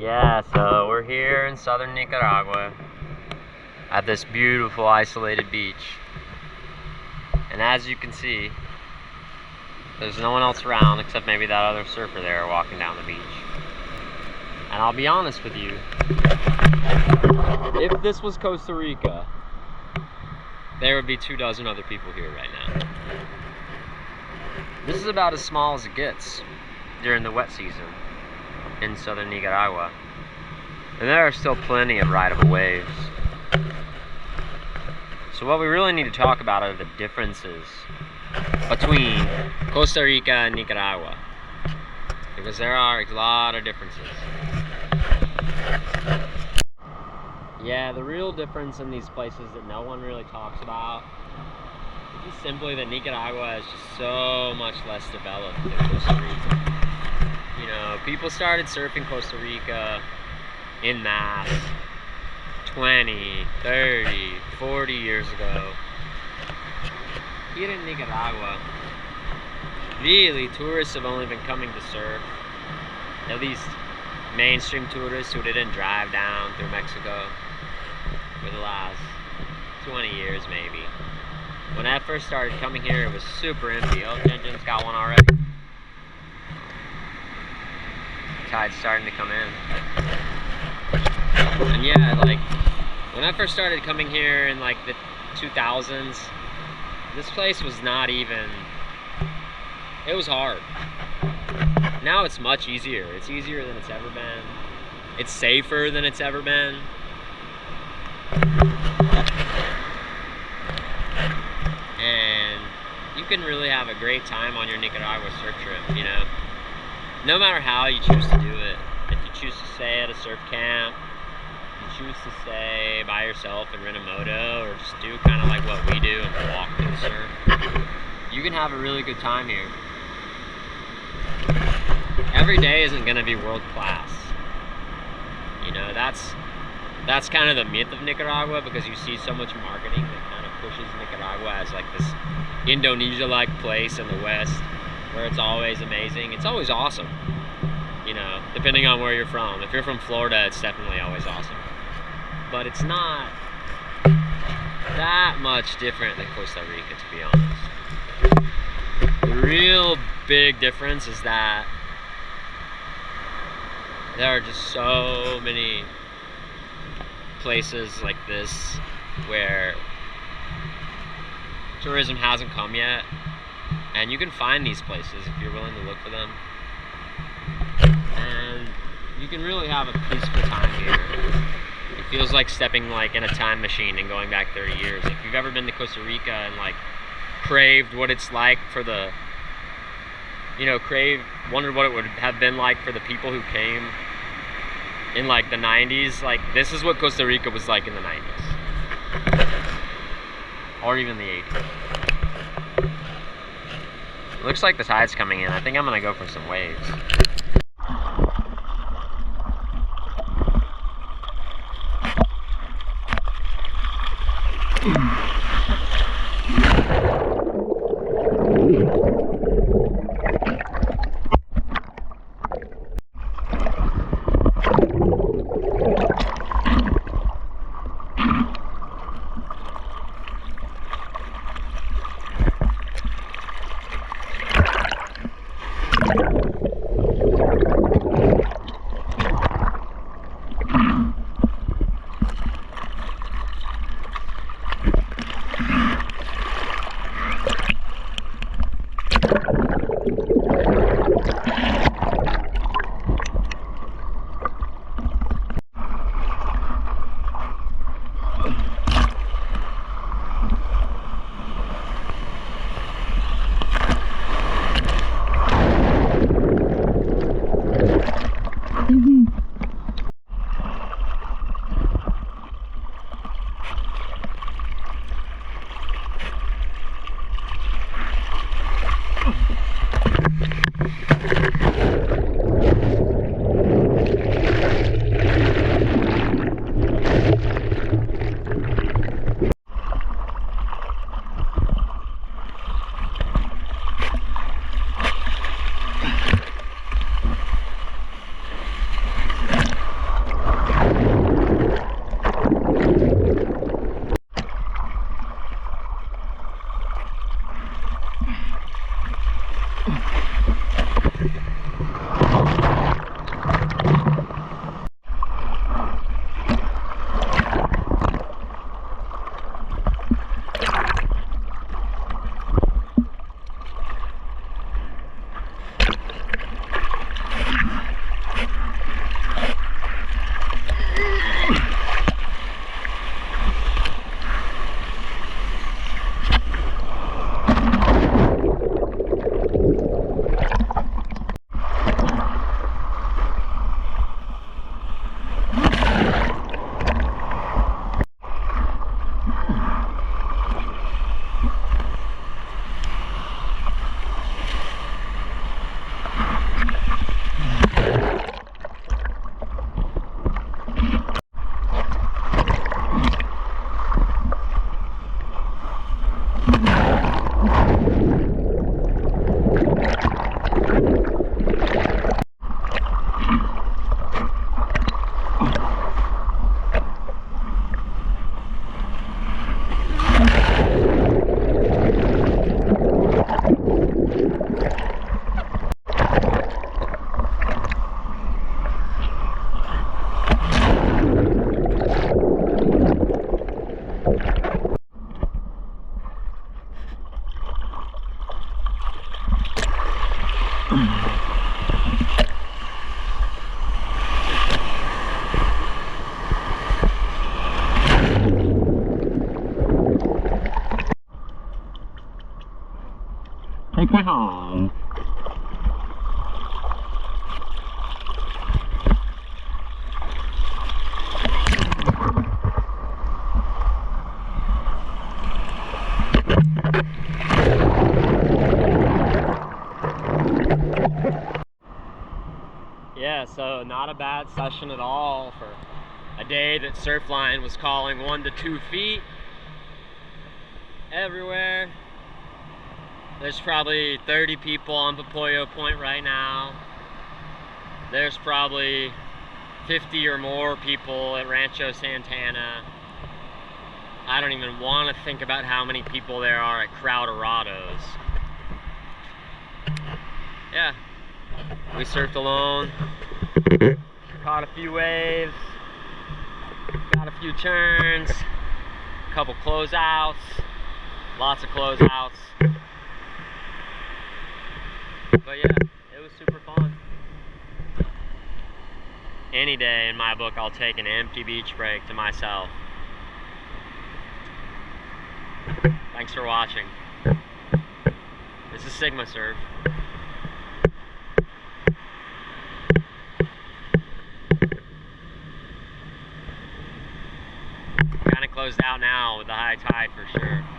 Yeah, so we're here in southern Nicaragua at this beautiful isolated beach. And as you can see, there's no one else around except maybe that other surfer there walking down the beach. And I'll be honest with you, if this was Costa Rica, there would be 24 other people here right now. This is about as small as it gets during the wet season in southern Nicaragua. And there are still plenty of rideable waves. So what we really need to talk about are the differences between Costa Rica and Nicaragua, because there are a lot of differences. Yeah, the real difference in these places that no one really talks about is just simply that Nicaragua is just so much less developed than Costa Rica. You know, people started surfing Costa Rica en masse 20, 30, 40 years ago. Here in Nicaragua, really, tourists have only been coming to surf, at least mainstream tourists who didn't drive down through Mexico, for the last 20 years maybe. When I first started coming here, it was super empty. Oh, Jinjin's got one already. Tide's starting to come in. And yeah, like, when I first started coming here in like the 2000s, this place was not even, it was hard. Now it's much easier. It's easier than it's ever been. It's safer than it's ever been. And you can really have a great time on your Nicaragua surf trip, you know. No matter how you choose to do it. If you choose to stay at a surf camp, you choose to stay by yourself and rent a moto, or just do kind of like what we do and walk to the surf, you can have a really good time here. Every day isn't going to be world class. You know, that's kind of the myth of Nicaragua, because you see so much marketing that kind of pushes Nicaragua as like this Indonesia-like place in the West where it's always amazing. It's always awesome, you know, depending on where you're from. If you're from Florida, it's definitely always awesome. But it's not that much different than Costa Rica, to be honest. The real big difference is that there are just so many places like this where tourism hasn't come yet, and you can find these places if you're willing to look for them, and you can really have a peaceful time here. It feels like stepping like in a time machine and going back 30 years. If you've ever been to Costa Rica and like craved what it's like for the, you know, wondered what it would have been like for the people who came in like the 90s, like this is what Costa Rica was like in the 90s. Or even the 80s. Looks like the tide's coming in. I think I'm gonna go for some waves. Take me home. Yeah, so not a bad session at all for a day that Surfline was calling 1 to 2 feet everywhere. There's probably 30 people on Popoyo Point right now. There's probably 50 or more people at Rancho Santana. I don't even want to think about how many people there are at Crowderados. Yeah, we surfed alone, caught a few waves, got a few turns, a couple closeouts, lots of closeouts. But yeah, it was super fun. Any day in my book, I'll take an empty beach break to myself. Thanks for watching. This is Sigma Surf. Kind of closed out now with the high tide for sure.